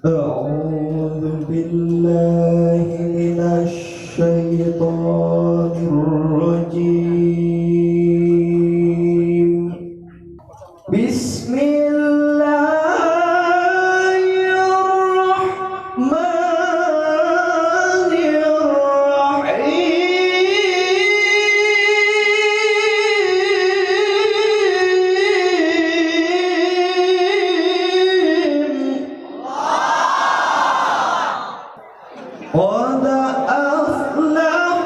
أعوذ بالله من الشيطان الرجيم. بسم الله الرحمن الرحيم. قد أفلح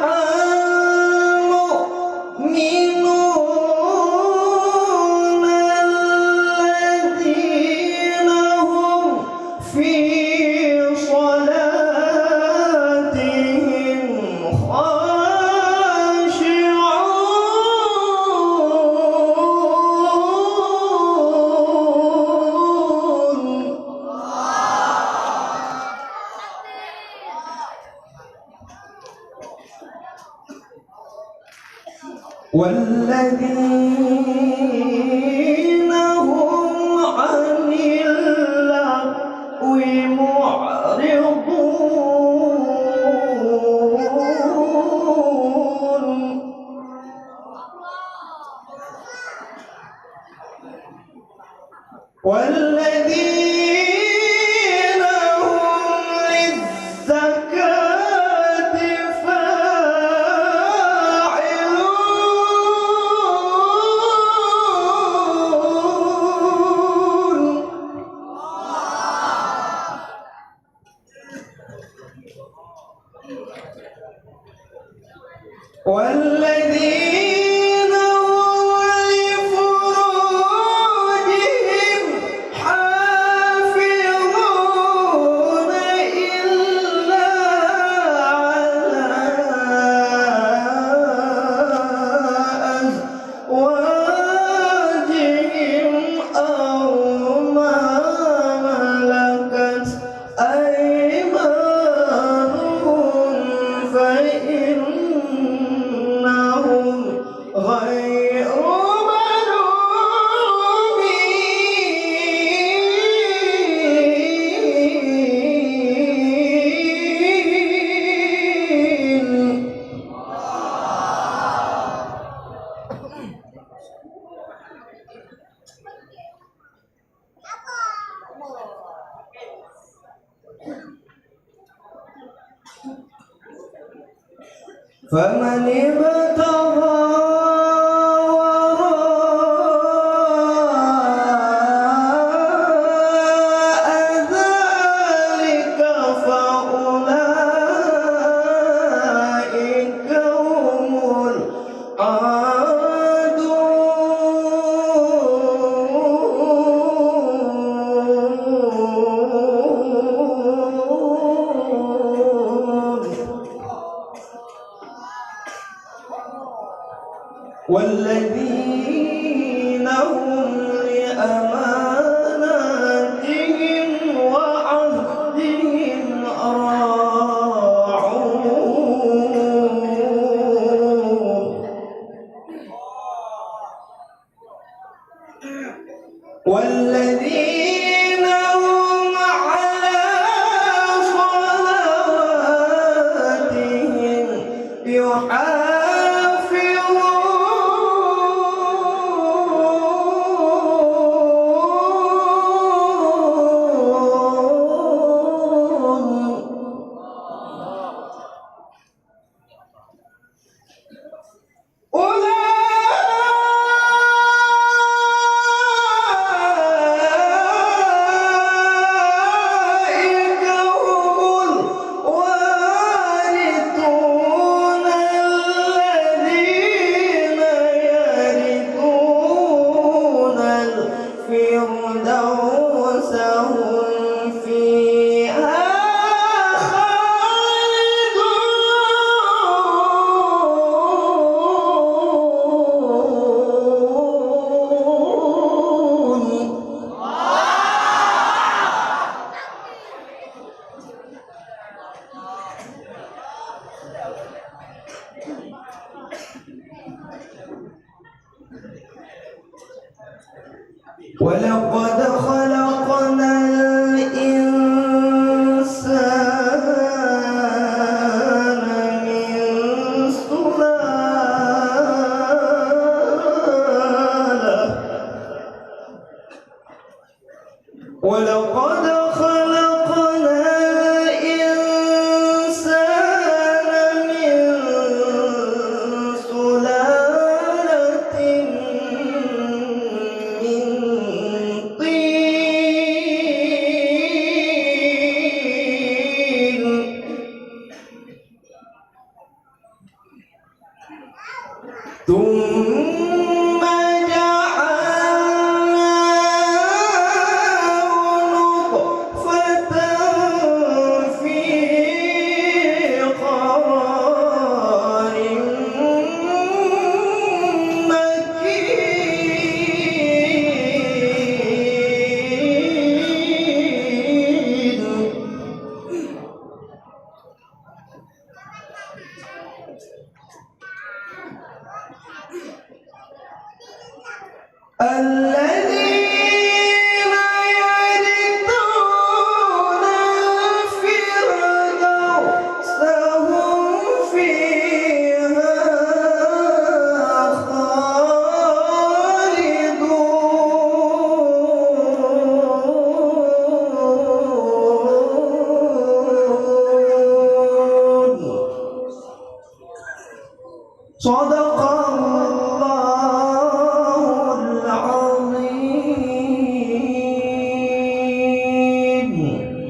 المؤمنون الذين هم في صلاتهم خاشعون. والذين هم عن اللغو معرضون. والذين هم للزكاة فاعلون. والذين هم لفروجهم حافظون إلا على أزواجهم أو ما ملكت أيمانهم فإنهم غير ملومين. فمن ابتغى وراء ذلك فأولئك هم العادون. والذين هم لأماناتهم وعهدهم راعون. والذين هم على صلواتهم أولئك هم الوارثون الذين يرثون الفردوس هم فيها خالدون. ولقد خلقنا الإنسان ولقد خلقنا الإنسان من سلالة من طين ثم جعلناه نطفة في قرار مكين الذين يرثون الفردوس هم فيها خالدون. صدق